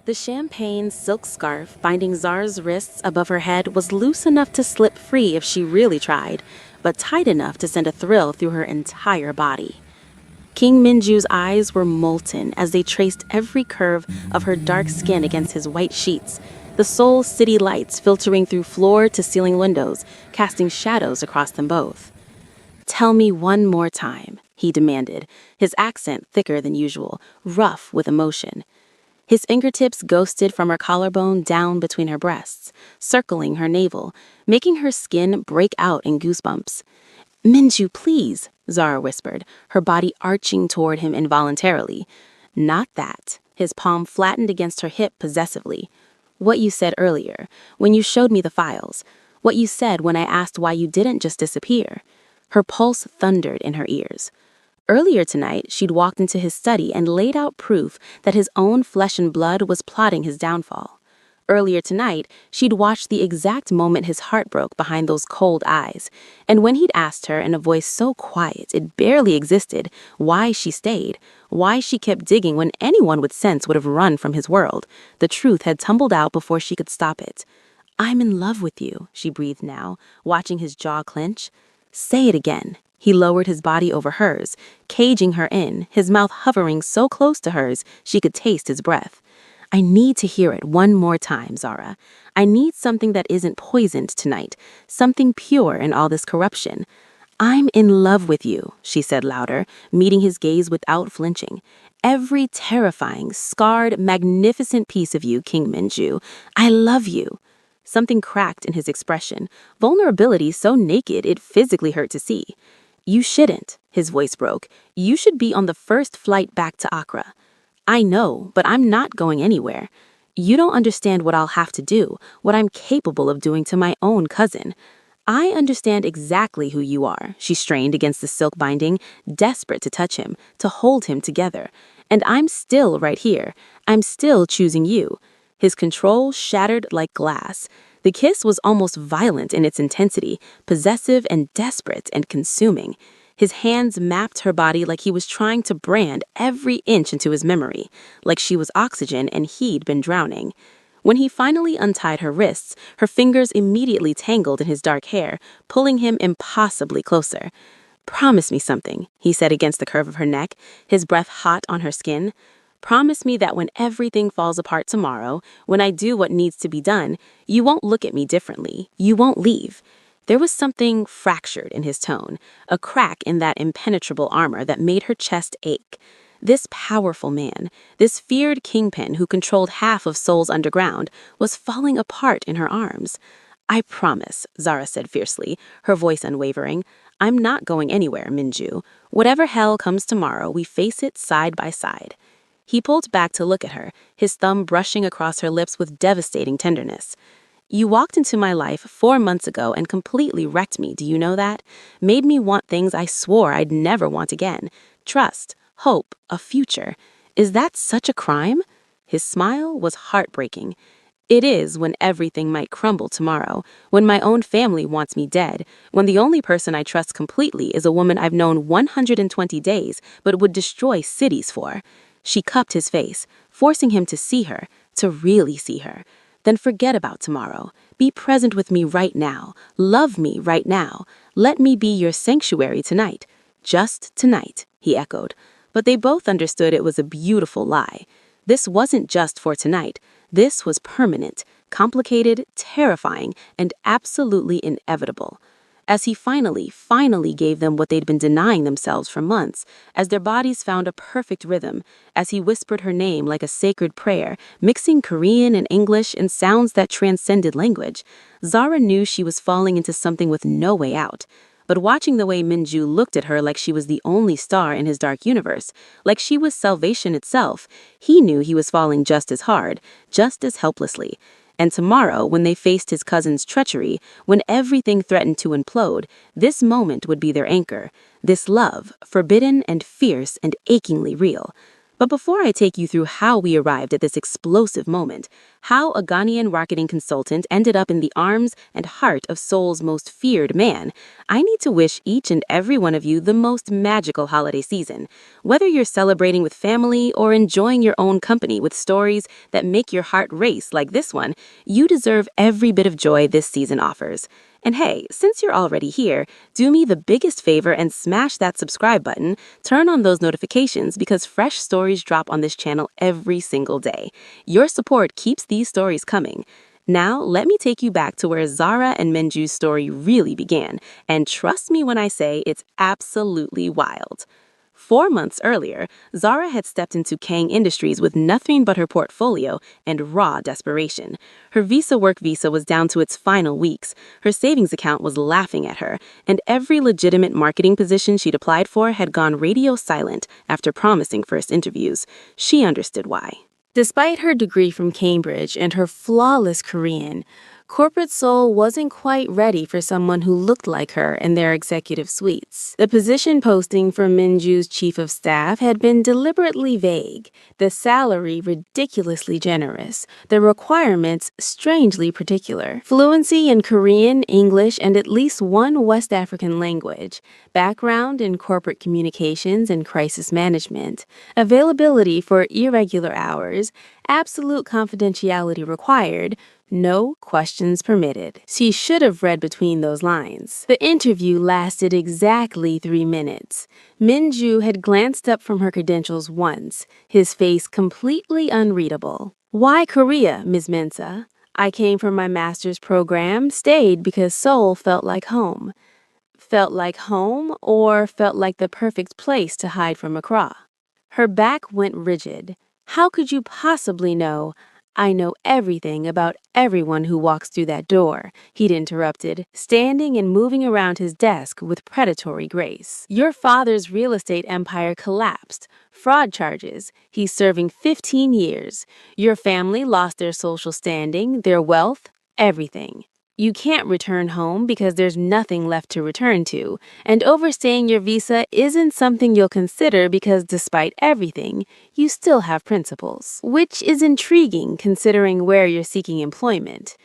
The champagne silk scarf binding Zara's wrists above her head was loose enough to slip free if she really tried, but tight enough to send a thrill through her entire body. King Minju's eyes were molten as they traced every curve of her dark skin against his white sheets, the Seoul city lights filtering through floor-to-ceiling windows, casting shadows across them both. "Tell me one more time," he demanded, his accent thicker than usual, rough with emotion. His fingertips ghosted from her collarbone down between her breasts, circling her navel, making her skin break out in goosebumps. "Minju, please," Zara whispered, her body arching toward him involuntarily. "Not that." His palm flattened against her hip possessively. "What you said earlier, when you showed me the files. What you said when I asked why you didn't just disappear." Her pulse thundered in her ears. Earlier tonight, she'd walked into his study and laid out proof that his own flesh and blood was plotting his downfall. Earlier tonight, she'd watched the exact moment his heart broke behind those cold eyes, and when he'd asked her in a voice so quiet it barely existed why she stayed, why she kept digging when anyone with sense would have run from his world, the truth had tumbled out before she could stop it. "I'm in love with you," she breathed now, watching his jaw clench. "Say it again." He lowered his body over hers, caging her in, his mouth hovering so close to hers she could taste his breath. "I need to hear it one more time, Zara. I need something that isn't poisoned tonight, something pure in all this corruption." "I'm in love with you," she said louder, meeting his gaze without flinching. "Every terrifying, scarred, magnificent piece of you, King Minju. I love you." Something cracked in his expression, vulnerability so naked it physically hurt to see. "You shouldn't," his voice broke. "You should be on the first flight back to Accra." "I know, but I'm not going anywhere. You don't understand what I'll have to do, what I'm capable of doing to my own cousin." "I understand exactly who you are," she strained against the silk binding, desperate to touch him, to hold him together. "And I'm still right here. I'm still choosing you." His control shattered like glass. The kiss was almost violent in its intensity, possessive and desperate and consuming. His hands mapped her body like he was trying to brand every inch into his memory, like she was oxygen and he'd been drowning. When he finally untied her wrists, her fingers immediately tangled in his dark hair, pulling him impossibly closer. "Promise me something," he said against the curve of her neck, his breath hot on her skin. "Promise me that when everything falls apart tomorrow, when I do what needs to be done, you won't look at me differently. You won't leave." There was something fractured in his tone, a crack in that impenetrable armor that made her chest ache. This powerful man, this feared kingpin who controlled half of Seoul's underground, was falling apart in her arms. "I promise," Zara said fiercely, her voice unwavering. "I'm not going anywhere, Minju. Whatever hell comes tomorrow, we face it side by side." He pulled back to look at her, his thumb brushing across her lips with devastating tenderness. "You walked into my life 4 months ago and completely wrecked me, do you know that? Made me want things I swore I'd never want again. Trust, hope, a future. Is that such a crime?" His smile was heartbreaking. "It is when everything might crumble tomorrow, when my own family wants me dead, when the only person I trust completely is a woman I've known 120 days but would destroy cities for." She cupped his face, forcing him to see her, to really see her. "Then forget about tomorrow. Be present with me right now. Love me right now. Let me be your sanctuary tonight. Just tonight," he echoed. But they both understood it was a beautiful lie. This wasn't just for tonight. This was permanent, complicated, terrifying, and absolutely inevitable. As he finally gave them what they'd been denying themselves for months, as their bodies found a perfect rhythm, as he whispered her name like a sacred prayer, mixing Korean and English in sounds that transcended language, Zara knew she was falling into something with no way out. But watching the way Minju looked at her like she was the only star in his dark universe, like she was salvation itself, he knew he was falling just as hard, just as helplessly. And tomorrow, when they faced his cousin's treachery, when everything threatened to implode, this moment would be their anchor. This love, forbidden and fierce and achingly real. But before I take you through how we arrived at this explosive moment, how a Ghanaian marketing consultant ended up in the arms and heart of Seoul's most feared man, I need to wish each and every one of you the most magical holiday season. Whether you're celebrating with family or enjoying your own company with stories that make your heart race like this one, you deserve every bit of joy this season offers. And hey, since you're already here, do me the biggest favor and smash that subscribe button, turn on those notifications because fresh stories drop on this channel every single day. Your support keeps these stories coming. Now, let me take you back to where Zara and Minju's story really began, and trust me when I say it's absolutely wild. 4 months earlier, Zara had stepped into Kang Industries with nothing but her portfolio and raw desperation. Her visa work visa was down to its final weeks, her savings account was laughing at her, and every legitimate marketing position she'd applied for had gone radio silent after promising first interviews. She understood why. Despite her degree from Cambridge and her flawless Korean, corporate Seoul wasn't quite ready for someone who looked like her in their executive suites. The position posting for Minju's chief of staff had been deliberately vague, the salary ridiculously generous, the requirements strangely particular. Fluency in Korean, English, and at least one West African language, background in corporate communications and crisis management, availability for irregular hours, absolute confidentiality required, no questions permitted. She should have read between those lines. The interview lasted exactly 3 minutes. Minju had glanced up from her credentials once, his face completely unreadable. Why Korea, Ms. Mensah? I came from my master's program, stayed because Seoul felt like home. Felt like home or felt like the perfect place to hide from Accra? Her back went rigid. How could you possibly know? I know everything about everyone who walks through that door, he'd interrupted, standing and moving around his desk with predatory grace. Your father's real estate empire collapsed. Fraud charges. He's serving 15 years. Your family lost their social standing, their wealth, everything. You can't return home because there's nothing left to return to, and overstaying your visa isn't something you'll consider because despite everything, you still have principles. Which is intriguing considering where you're seeking employment.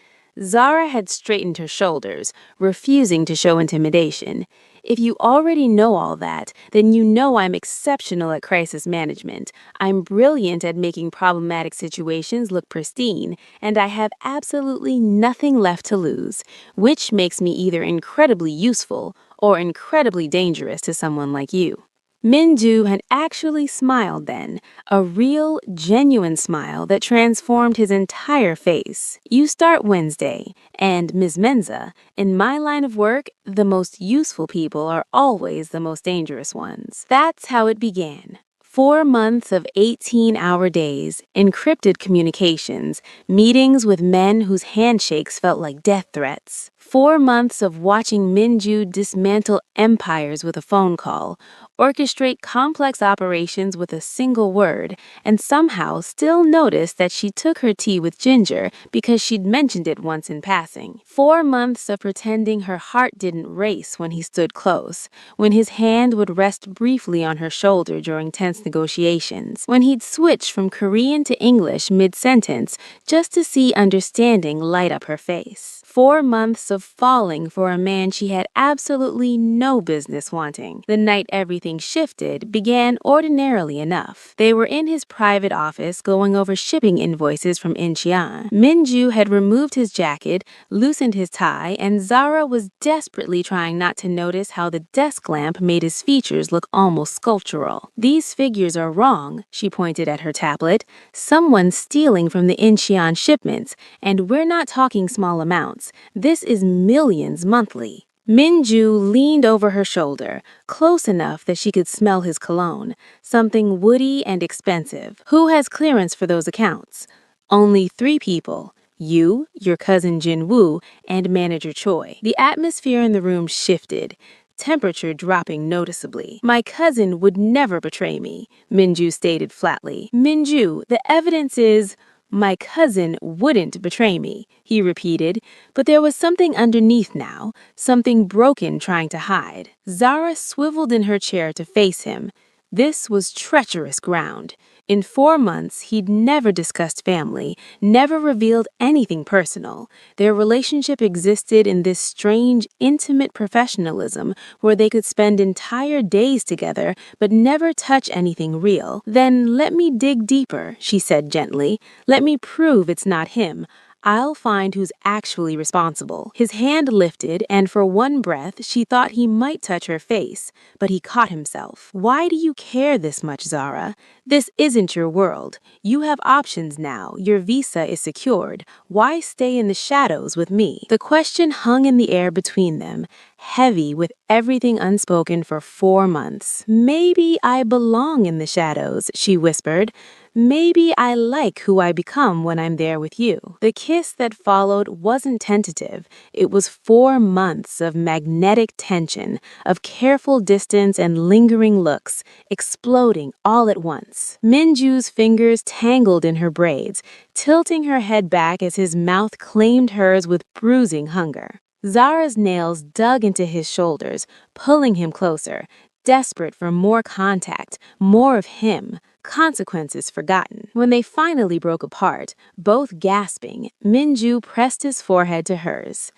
Zara had straightened her shoulders, refusing to show intimidation. If you already know all that, then you know I'm exceptional at crisis management. I'm brilliant at making problematic situations look pristine, and I have absolutely nothing left to lose, which makes me either incredibly useful or incredibly dangerous to someone like you. Minju had actually smiled then, a real, genuine smile that transformed his entire face. You start Wednesday, and Ms. Mensah, in my line of work, the most useful people are always the most dangerous ones. That's how it began. 4 months of 18-hour days, encrypted communications, meetings with men whose handshakes felt like death threats. 4 months of watching Minju dismantle empires with a phone call, orchestrate complex operations with a single word, and somehow still notice that she took her tea with ginger because she'd mentioned it once in passing. 4 months of pretending her heart didn't race when he stood close, when his hand would rest briefly on her shoulder during tense negotiations, when he'd switch from Korean to English mid-sentence just to see understanding light up her face. 4 months of falling for a man she had absolutely no business wanting. The night everything shifted began ordinarily enough. They were in his private office going over shipping invoices from Incheon. Minju had removed his jacket, loosened his tie, and Zara was desperately trying not to notice how the desk lamp made his features look almost sculptural. These figures are wrong, she pointed at her tablet. Someone's stealing from the Incheon shipments, and we're not talking small amounts. This is millions monthly. Minju leaned over her shoulder, close enough that she could smell his cologne, something woody and expensive. Who has clearance for those accounts? Only 3 people. You, your cousin Jin-woo, and Manager Choi. The atmosphere in the room shifted, temperature dropping noticeably. My cousin would never betray me, Minju stated flatly. Minju, the evidence is... My cousin wouldn't betray me, he repeated, but there was something underneath now, something broken trying to hide. Zara swiveled in her chair to face him. This was treacherous ground. In 4 months, he'd never discussed family, never revealed anything personal. Their relationship existed in this strange, intimate professionalism where they could spend entire days together but never touch anything real. "Then let me dig deeper," she said gently. "Let me prove it's not him. I'll find who's actually responsible." His hand lifted, and for one breath, she thought he might touch her face, but he caught himself. "Why do you care this much, Zara? This isn't your world. You have options now. Your visa is secured. Why stay in the shadows with me?" The question hung in the air between them, heavy with everything unspoken for 4 months. "Maybe I belong in the shadows," she whispered. "Maybe I like who I become when I'm there with you." The kiss that followed wasn't tentative. It was 4 months of magnetic tension, of careful distance and lingering looks, exploding all at once. Minju's fingers tangled in her braids, tilting her head back as his mouth claimed hers with bruising hunger. Zara's nails dug into his shoulders, pulling him closer, desperate for more contact, more of him. Consequences forgotten. When they finally broke apart, both gasping, Minju pressed his forehead to hers.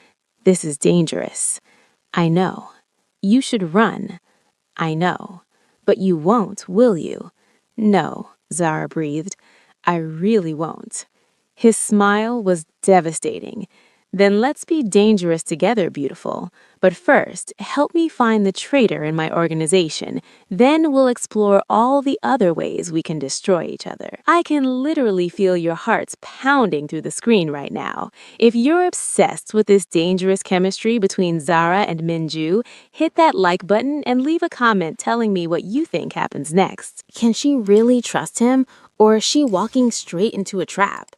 "This is dangerous. I know. You should run. I know. But you won't, will you?" "No," Zara breathed. "I really won't." His smile was devastating. "Then let's be dangerous together, beautiful. But first, help me find the traitor in my organization. Then we'll explore all the other ways we can destroy each other." I can literally feel your hearts pounding through the screen right now. If you're obsessed with this dangerous chemistry between Zara and Minju, hit that like button and leave a comment telling me what you think happens next. Can she really trust him, or is she walking straight into a trap?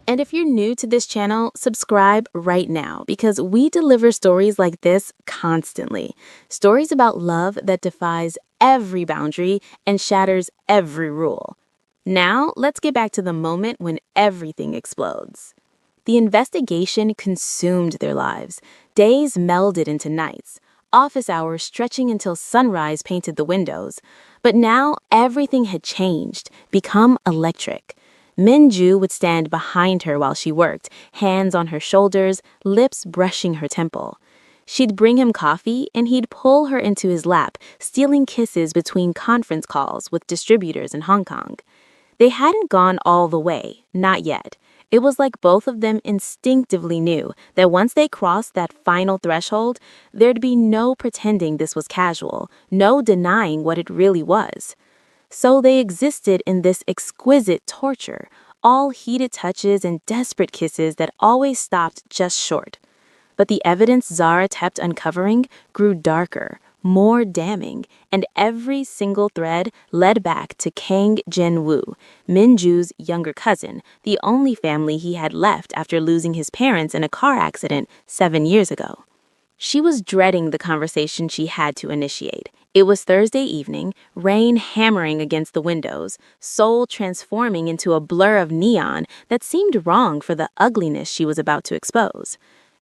And if you're new to this channel, subscribe right now because we deliver stories like this constantly. Stories about love that defies every boundary and shatters every rule. Now, let's get back to the moment when everything explodes. The investigation consumed their lives. Days melded into nights. Office hours stretching until sunrise painted the windows. But now everything had changed, become electric. Minju would stand behind her while she worked, hands on her shoulders, lips brushing her temple. She'd bring him coffee, and he'd pull her into his lap, stealing kisses between conference calls with distributors in Hong Kong. They hadn't gone all the way, not yet. It was like both of them instinctively knew that once they crossed that final threshold, there'd be no pretending this was casual, no denying what it really was. So they existed in this exquisite torture, all heated touches and desperate kisses that always stopped just short. But the evidence Zara kept uncovering grew darker, more damning, and every single thread led back to Kang Jin-woo, Minju's younger cousin, the only family he had left after losing his parents in a car accident 7 years ago. She was dreading the conversation she had to initiate. It was Thursday evening, rain hammering against the windows, Seoul transforming into a blur of neon that seemed wrong for the ugliness she was about to expose.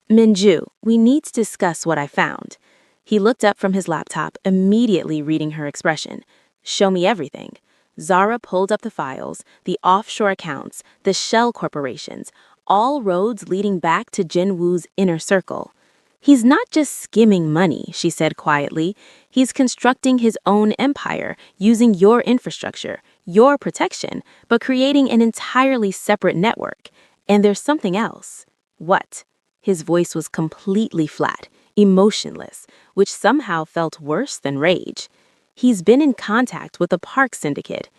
"Minju, we need to discuss what I found." He looked up from his laptop, immediately reading her expression. "Show me everything." Zara pulled up the files, the offshore accounts, the shell corporations, all roads leading back to Jin-woo's inner circle. "He's not just skimming money," she said quietly. "He's constructing his own empire, using your infrastructure, your protection, but creating an entirely separate network. And there's something else." "What?" His voice was completely flat, emotionless, which somehow felt worse than rage. "He's been in contact with the Park Syndicate."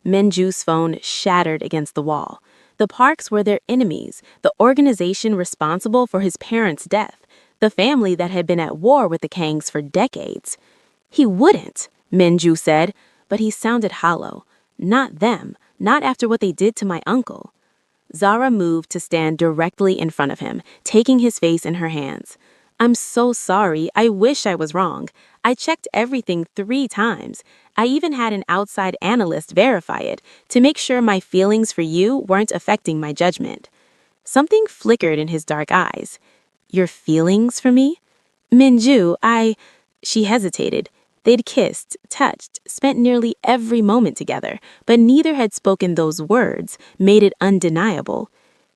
Minju's phone shattered against the wall. The Parks were their enemies, the organization responsible for his parents' death, the family that had been at war with the Kangs for decades. "He wouldn't," Minju said, but he sounded hollow. "Not them, not after what they did to my uncle." Zara moved to stand directly in front of him, taking his face in her hands. "I'm so sorry. I wish I was wrong. I checked everything 3 times. I even had an outside analyst verify it to make sure my feelings for you weren't affecting my judgment." Something flickered in his dark eyes. "Your feelings for me?" "Minju, She hesitated. They'd kissed, touched, spent nearly every moment together, but neither had spoken those words, made it undeniable.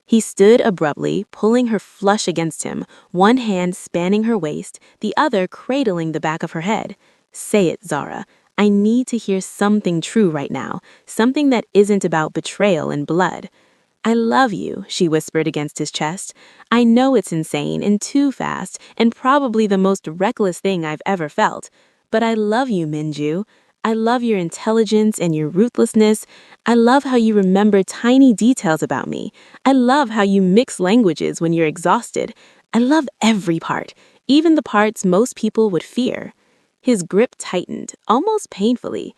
He stood abruptly, pulling her flush against him, one hand spanning her waist, the other cradling the back of her head. Say it, Zara. I need to hear something true right now, something that isn't about betrayal and blood. I love you, she whispered against his chest. I know it's insane and too fast and probably the most reckless thing I've ever felt. But I love you, Minju. I love your intelligence and your ruthlessness. I love how you remember tiny details about me. I love how you mix languages when you're exhausted. I love every part, even the parts most people would fear. His grip tightened, almost painfully.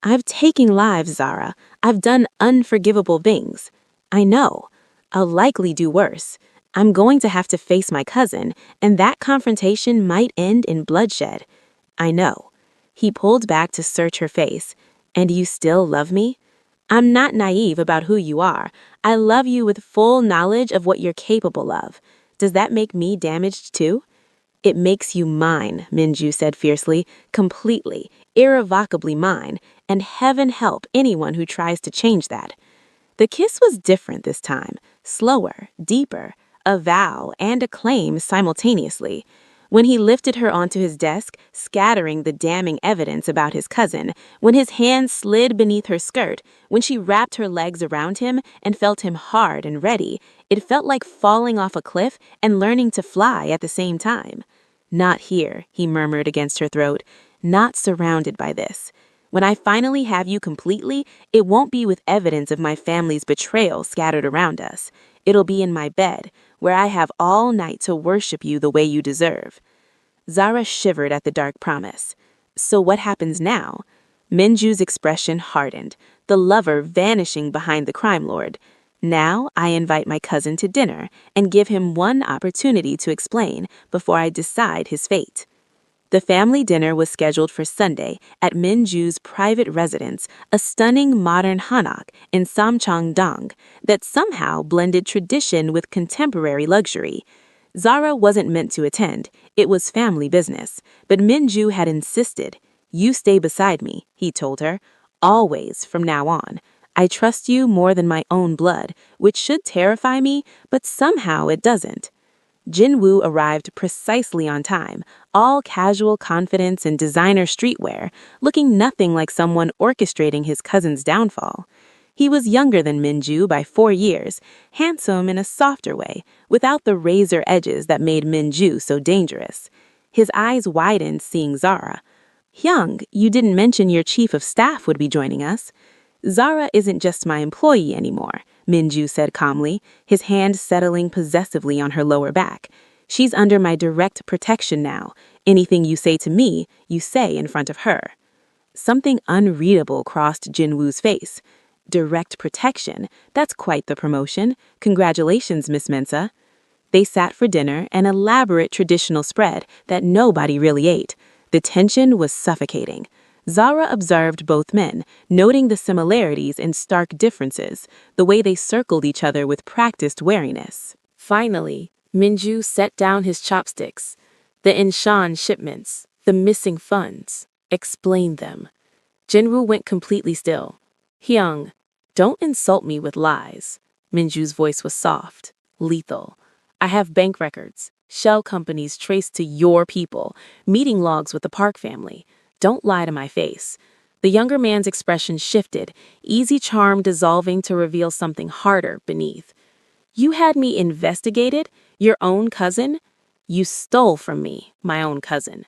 I've taken lives, Zara. I've done unforgivable things. I know. I'll likely do worse. I'm going to have to face my cousin, and that confrontation might end in bloodshed. I know. He pulled back to search her face. And you still love me? I'm not naive about who you are. I love you with full knowledge of what you're capable of. Does that make me damaged too? It makes you mine, Minju said fiercely, completely, irrevocably mine, and heaven help anyone who tries to change that. The kiss was different this time, slower, deeper, a vow and a claim simultaneously. When he lifted her onto his desk, scattering the damning evidence about his cousin, when his hand slid beneath her skirt, when she wrapped her legs around him and felt him hard and ready, it felt like falling off a cliff and learning to fly at the same time. Not here, he murmured against her throat, not surrounded by this. When I finally have you completely, it won't be with evidence of my family's betrayal scattered around us. It'll be in my bed, where I have all night to worship you the way you deserve. Zara shivered at the dark promise. So what happens now? Minju's expression hardened, the lover vanishing behind the crime lord. Now I invite my cousin to dinner and give him one opportunity to explain before I decide his fate. The family dinner was scheduled for Sunday at Minju's private residence, a stunning modern hanok in Samcheong-dong that somehow blended tradition with contemporary luxury. Zara wasn't meant to attend, it was family business, but Minju had insisted. You stay beside me, he told her, always from now on. I trust you more than my own blood, which should terrify me, but somehow it doesn't. Jinwoo arrived precisely on time, all casual confidence and designer streetwear, looking nothing like someone orchestrating his cousin's downfall. He was younger than Minju by 4 years, handsome in a softer way, without the razor edges that made Minju so dangerous. His eyes widened seeing Zara. Hyung, you didn't mention your chief of staff would be joining us. Zara isn't just my employee anymore, Minju said calmly, his hand settling possessively on her lower back. She's under my direct protection now. Anything you say to me, you say in front of her. Something unreadable crossed Jinwoo's face. Direct protection? That's quite the promotion. Congratulations, Miss Mensa. They sat for dinner, an elaborate traditional spread that nobody really ate. The tension was suffocating. Zara observed both men, noting the similarities and stark differences, the way they circled each other with practiced wariness. Finally, Minju set down his chopsticks. The Inshan shipments, the missing funds. Explain them. Jinwoo went completely still. Hyung, don't insult me with lies. Minju's voice was soft, lethal. I have bank records, shell companies traced to your people, meeting logs with the Park family. Don't lie to my face. The younger man's expression shifted, easy charm dissolving to reveal something harder beneath. You had me investigated? Your own cousin? You stole from me, my own cousin.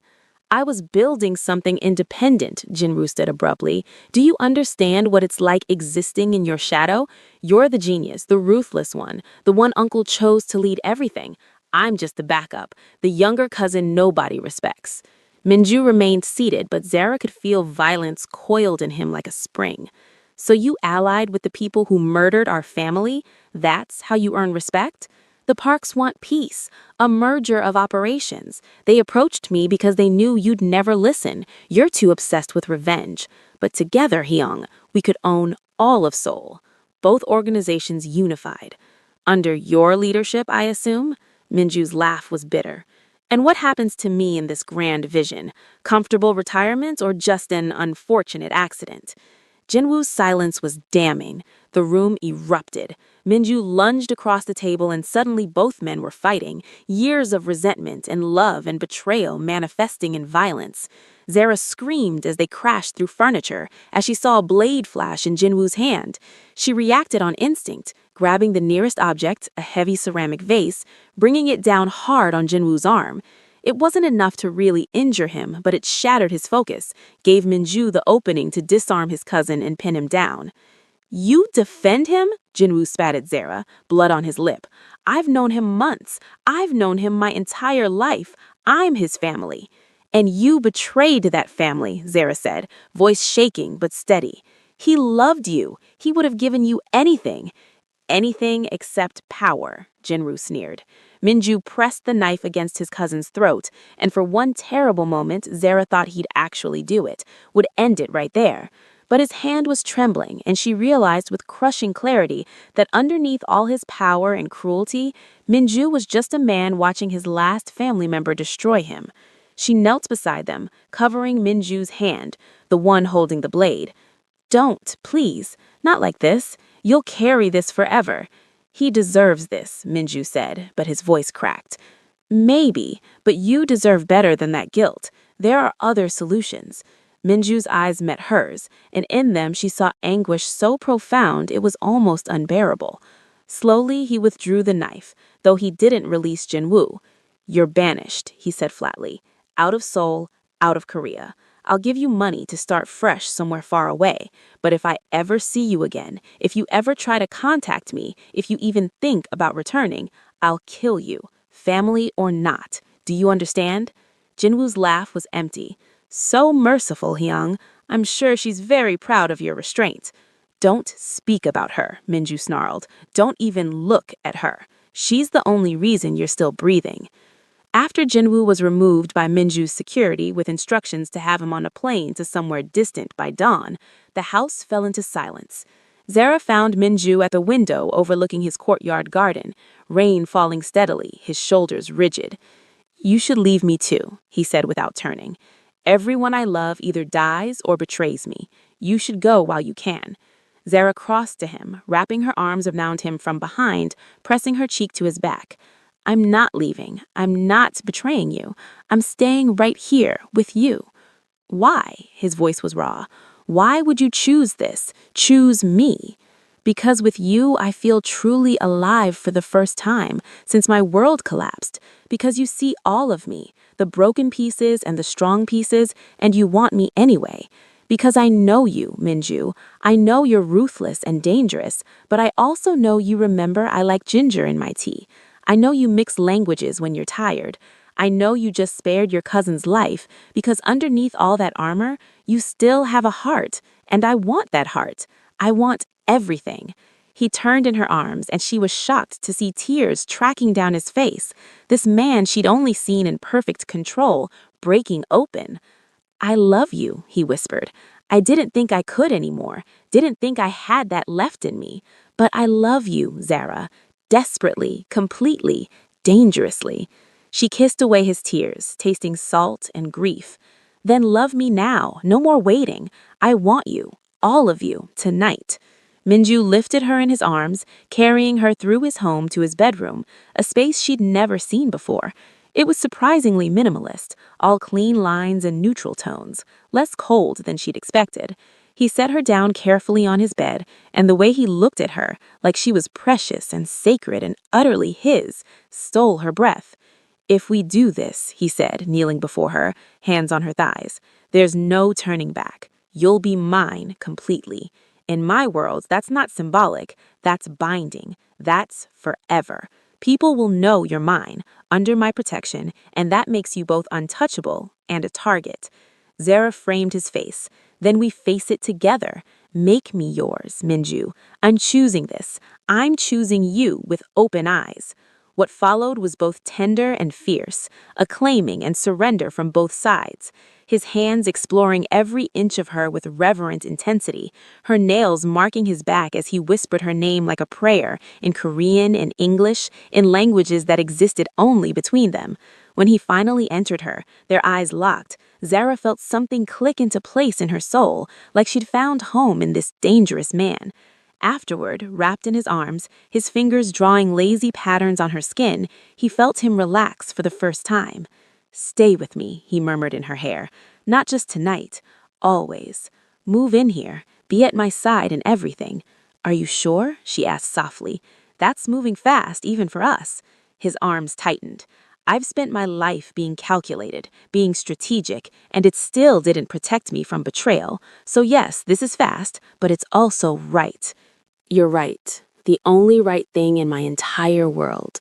I was building something independent, Jinwoo said abruptly. Do you understand what it's like existing in your shadow? You're the genius, the ruthless one, the one Uncle chose to lead everything. I'm just the backup, the younger cousin nobody respects. Minju remained seated, but Zara could feel violence coiled in him like a spring. So you allied with the people who murdered our family? That's how you earn respect? The Parks want peace, a merger of operations. They approached me because they knew you'd never listen. You're too obsessed with revenge. But together, Hyung, we could own all of Seoul. Both organizations unified. Under your leadership, I assume? Minju's laugh was bitter. And what happens to me in this grand vision? Comfortable retirement or just an unfortunate accident? Jinwoo's silence was damning. The room erupted. Minju lunged across the table and suddenly both men were fighting, years of resentment and love and betrayal manifesting in violence. Zara screamed as they crashed through furniture as she saw a blade flash in Jinwoo's hand. She reacted on instinct, grabbing the nearest object, a heavy ceramic vase, bringing it down hard on Jinwoo's arm. It wasn't enough to really injure him, but it shattered his focus, gave Minju the opening to disarm his cousin and pin him down. "You defend him?" Jinwoo spat at Zara, blood on his lip. "I've known him months. I've known him my entire life. I'm his family." "And you betrayed that family," Zara said, voice shaking but steady. "He loved you. He would have given you anything." "Anything except power," Jinwoo sneered. Minju pressed the knife against his cousin's throat, and for one terrible moment, Zara thought he'd actually do it, would end it right there. But his hand was trembling, and she realized with crushing clarity that underneath all his power and cruelty, Minju was just a man watching his last family member destroy him. She knelt beside them, covering Minju's hand, the one holding the blade. "Don't, please, not like this. You'll carry this forever." "He deserves this," Minju said, but his voice cracked. "Maybe, but you deserve better than that guilt. There are other solutions." Minju's eyes met hers, and in them she saw anguish so profound it was almost unbearable. Slowly he withdrew the knife, though he didn't release Jinwoo. "You're banished," he said flatly. "Out of Seoul, out of Korea. I'll give you money to start fresh somewhere far away, but if I ever see you again, if you ever try to contact me, if you even think about returning, I'll kill you, family or not. Do you understand?" Jinwoo's laugh was empty. "So merciful, Hyung. I'm sure she's very proud of your restraint." "Don't speak about her," Minju snarled. "Don't even look at her. She's the only reason you're still breathing." After Jinwoo was removed by Minju's security with instructions to have him on a plane to somewhere distant by dawn, the house fell into silence. Zara found Minju at the window overlooking his courtyard garden, rain falling steadily, his shoulders rigid. "You should leave me too," he said without turning. "Everyone I love either dies or betrays me. You should go while you can." Zara crossed to him, wrapping her arms around him from behind, pressing her cheek to his back. "I'm not leaving. I'm not betraying you. I'm staying right here with you." "Why?" His voice was raw. "Why would you choose this? Choose me?" "Because with you, I feel truly alive for the first time since my world collapsed. Because you see all of me, the broken pieces and the strong pieces, and you want me anyway. Because I know you, Minju. I know you're ruthless and dangerous, but I also know you remember I like ginger in my tea. I know you mix languages when you're tired. I know you just spared your cousin's life because underneath all that armor, you still have a heart, and I want that heart. I want everything." He turned in her arms, and she was shocked to see tears tracking down his face. This man she'd only seen in perfect control, breaking open. "I love you," he whispered. "I didn't think I could anymore, didn't think I had that left in me. But I love you, Zara, desperately, completely, dangerously." She kissed away his tears, tasting salt and grief. "Then love me now, no more waiting. I want you, all of you, tonight." Minju lifted her in his arms, carrying her through his home to his bedroom, a space she'd never seen before. It was surprisingly minimalist, all clean lines and neutral tones, less cold than she'd expected. He set her down carefully on his bed, and the way he looked at her, like she was precious and sacred and utterly his, stole her breath. "If we do this," he said, kneeling before her, hands on her thighs, "there's no turning back. You'll be mine completely. In my world, that's not symbolic, that's binding, that's forever. People will know you're mine, under my protection, and that makes you both untouchable and a target." Zara framed his face. "Then we face it together. Make me yours, Minju. I'm choosing this. I'm choosing you with open eyes." What followed was both tender and fierce, a claiming and surrender from both sides. His hands exploring every inch of her with reverent intensity, her nails marking his back as he whispered her name like a prayer, in Korean and English, in languages that existed only between them. When he finally entered her, their eyes locked, Zara felt something click into place in her soul, like she'd found home in this dangerous man. Afterward, wrapped in his arms, his fingers drawing lazy patterns on her skin, he felt him relax for the first time. "Stay with me," he murmured in her hair. "Not just tonight. Always. Move in here. Be at my side in everything." "Are you sure?" she asked softly. "That's moving fast, even for us." His arms tightened. "I've spent my life being calculated, being strategic, and it still didn't protect me from betrayal. So yes, this is fast, but it's also right." "You're right. The only right thing in my entire world."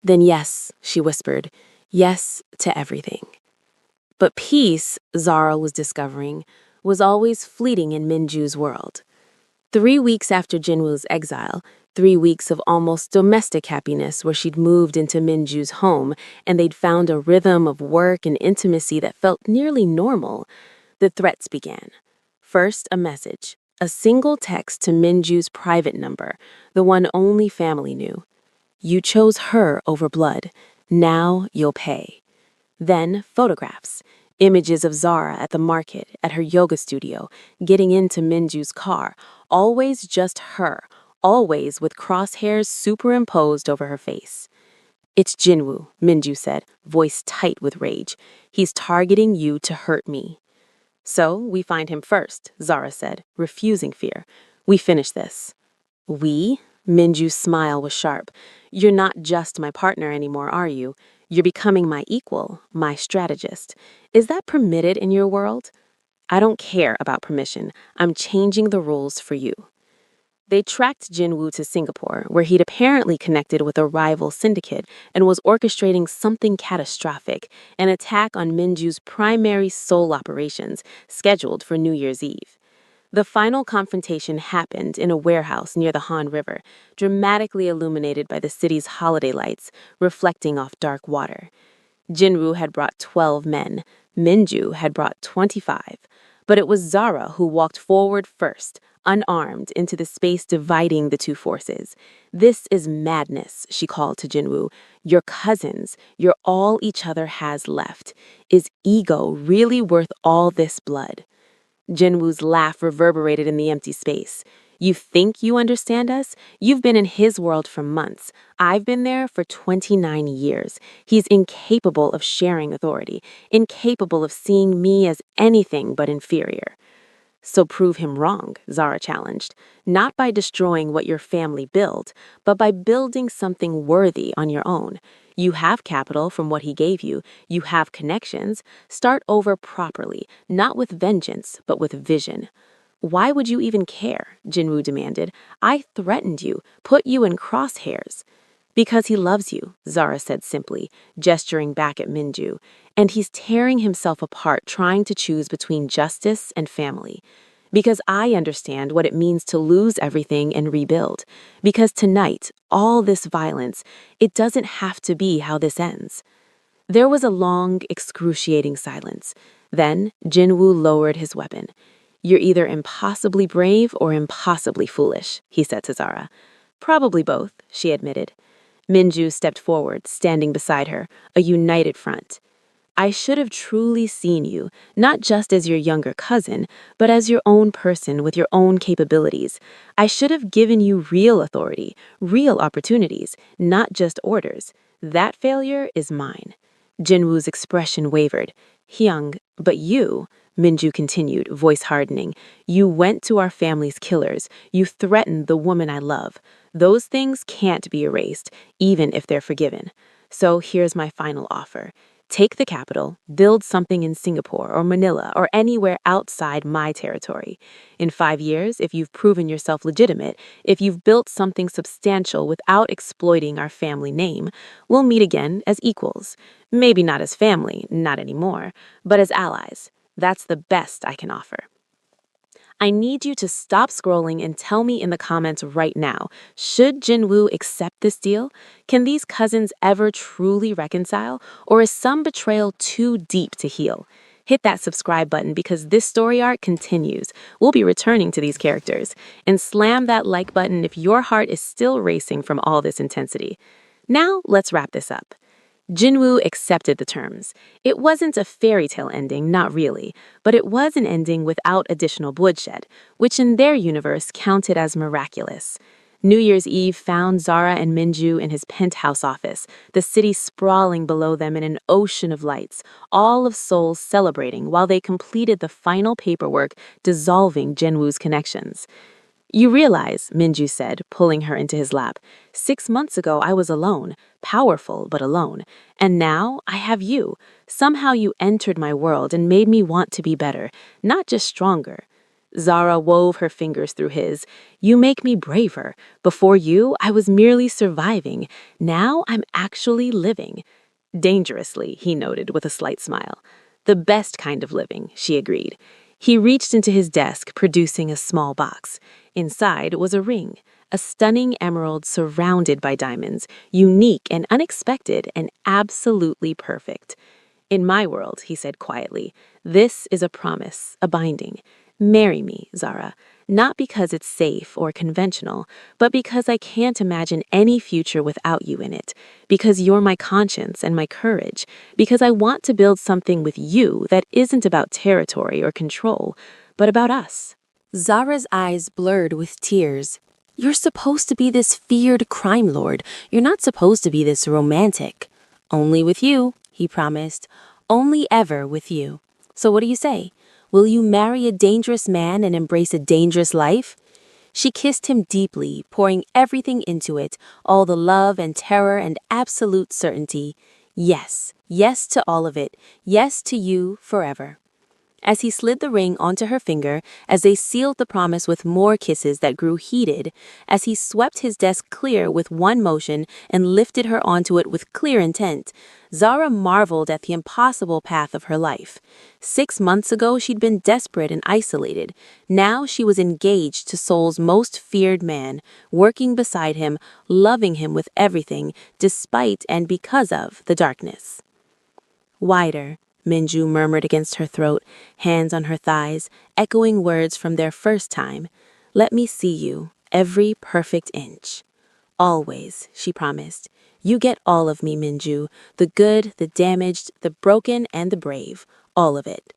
"Then yes," she whispered. "Yes to everything." But peace, Zara was discovering, was always fleeting in Minju's world. 3 weeks after Jinwoo's exile, 3 weeks of almost domestic happiness where she'd moved into Minju's home and they'd found a rhythm of work and intimacy that felt nearly normal, the threats began. First, a message, a single text to Minju's private number, the one only family knew. "You chose her over blood. Now you'll pay." Then photographs, images of Zara at the market, at her yoga studio, getting into Minju's car, always just her, always with crosshairs superimposed over her face. "It's Jinwoo," Minju said, voice tight with rage. "He's targeting you to hurt me." "So we find him first," Zara said, refusing fear. "We finish this." "We?" Minju's smile was sharp. "You're not just my partner anymore, are you? You're becoming my equal, my strategist. Is that permitted in your world?" "I don't care about permission. I'm changing the rules for you." They tracked Jinwoo to Singapore, where he'd apparently connected with a rival syndicate and was orchestrating something catastrophic, an attack on Minju's primary sole operations, scheduled for New Year's Eve. The final confrontation happened in a warehouse near the Han River, dramatically illuminated by the city's holiday lights, reflecting off dark water. Jinwoo had brought 12 men. Minju had brought 25. But it was Zara who walked forward first, unarmed, into the space dividing the two forces. "This is madness," she called to Jinwoo. "You're cousins. You're all each other has left. Is ego really worth all this blood?" Jinwoo's laugh reverberated in the empty space. "You think you understand us? You've been in his world for months. I've been there for 29 years. He's incapable of sharing authority, incapable of seeing me as anything but inferior." "So prove him wrong," Zara challenged, "not by destroying what your family built, but by building something worthy on your own. You have capital from what he gave you. You have connections. Start over properly, not with vengeance, but with vision." "Why would you even care?" Jinwoo demanded. "I threatened you, put you in crosshairs." "Because he loves you," Zara said simply, gesturing back at Minju, "and he's tearing himself apart trying to choose between justice and family. Because I understand what it means to lose everything and rebuild. Because tonight, all this violence, it doesn't have to be how this ends." There was a long, excruciating silence. Then Jinwoo lowered his weapon. "You're either impossibly brave or impossibly foolish," he said to Zara. "Probably both," she admitted. Minju stepped forward, standing beside her, a united front. "I should have truly seen you, not just as your younger cousin, but as your own person with your own capabilities. I should have given you real authority, real opportunities, not just orders. That failure is mine." Jinwoo's expression wavered. "Hyung, but you," Minju continued, voice hardening, "you went to our family's killers. You threatened the woman I love. Those things can't be erased, even if they're forgiven. So here's my final offer. Take the capital, build something in Singapore or Manila or anywhere outside my territory. In 5 years, if you've proven yourself legitimate, if you've built something substantial without exploiting our family name, we'll meet again as equals. Maybe not as family, not anymore, but as allies. That's the best I can offer." I need you to stop scrolling and tell me in the comments right now, should Jinwoo accept this deal? Can these cousins ever truly reconcile, or is some betrayal too deep to heal? Hit that subscribe button because this story arc continues. We'll be returning to these characters. And slam that like button if your heart is still racing from all this intensity. Now, let's wrap this up. Jinwoo accepted the terms. It wasn't a fairy tale ending, not really, but it was an ending without additional bloodshed, which in their universe counted as miraculous. New Year's Eve found Zara and Minju in his penthouse office, the city sprawling below them in an ocean of lights, all of souls celebrating while they completed the final paperwork dissolving Jinwoo's connections. You realize, Minju said, pulling her into his lap, 6 months ago I was alone, powerful but alone, and now I have you. Somehow you entered my world and made me want to be better, not just stronger. Zara wove her fingers through his. You make me braver. Before you, I was merely surviving. Now I'm actually living. Dangerously, he noted with a slight smile. The best kind of living, she agreed. He reached into his desk, producing a small box. Inside was a ring, a stunning emerald surrounded by diamonds, unique and unexpected and absolutely perfect. In my world, he said quietly, this is a promise, a binding. Marry me, Zara, not because it's safe or conventional, but because I can't imagine any future without you in it, because you're my conscience and my courage, because I want to build something with you that isn't about territory or control, but about us. Zara's eyes blurred with tears. You're supposed to be this feared crime lord. You're not supposed to be this romantic. Only with you, he promised. Only ever with you. So what do you say? Will you marry a dangerous man and embrace a dangerous life? She kissed him deeply, pouring everything into it, all the love and terror and absolute certainty. Yes, yes to all of it. Yes to you forever. As he slid the ring onto her finger, as they sealed the promise with more kisses that grew heated, as he swept his desk clear with one motion and lifted her onto it with clear intent, Zara marveled at the impossible path of her life. 6 months ago, she'd been desperate and isolated. Now she was engaged to Seoul's most feared man, working beside him, loving him with everything, despite and because of the darkness. Wider, Minju murmured against her throat, hands on her thighs, echoing words from their first time. Let me see you, every perfect inch. Always, she promised. You get all of me, Minju, the good, the damaged, the broken, and the brave, all of it.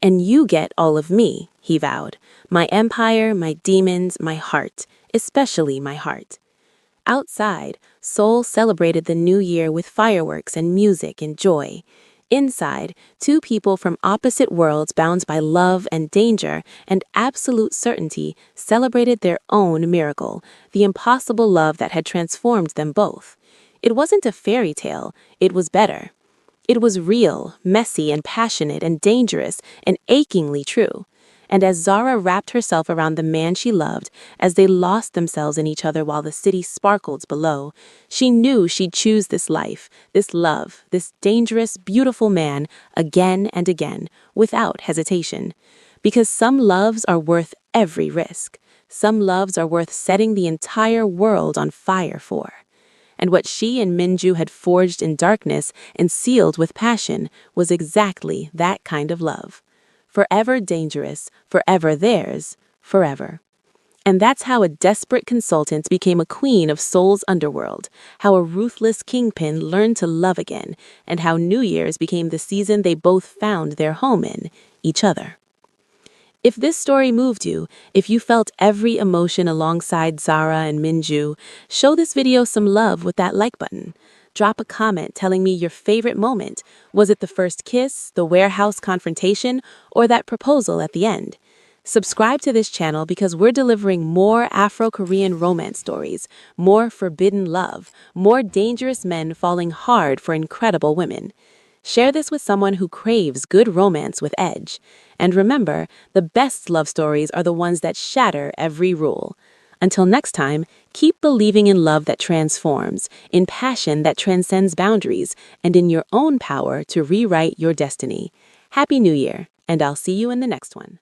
And you get all of me, he vowed, my empire, my demons, my heart, especially my heart. Outside, Seoul celebrated the new year with fireworks and music and joy. Inside, two people from opposite worlds bound by love and danger and absolute certainty celebrated their own miracle, the impossible love that had transformed them both. It wasn't a fairy tale, it was better. It was real, messy and passionate and dangerous and achingly true. And as Zara wrapped herself around the man she loved, as they lost themselves in each other while the city sparkled below, she knew she'd choose this life, this love, this dangerous, beautiful man again and again, without hesitation. Because some loves are worth every risk. Some loves are worth setting the entire world on fire for. And what she and Minju had forged in darkness and sealed with passion was exactly that kind of love. Forever dangerous, forever theirs, forever. And that's how a desperate consultant became a queen of Seoul's underworld, how a ruthless kingpin learned to love again, and how New Year's became the season they both found their home in, each other. If this story moved you, if you felt every emotion alongside Zara and Minju, show this video some love with that like button. Drop a comment telling me your favorite moment. Was it the first kiss, the warehouse confrontation, or that proposal at the end? Subscribe to this channel because we're delivering more Afro-Korean romance stories, more forbidden love, more dangerous men falling hard for incredible women. Share this with someone who craves good romance with edge. And remember, the best love stories are the ones that shatter every rule. Until next time, keep believing in love that transforms, in passion that transcends boundaries, and in your own power to rewrite your destiny. Happy New Year, and I'll see you in the next one.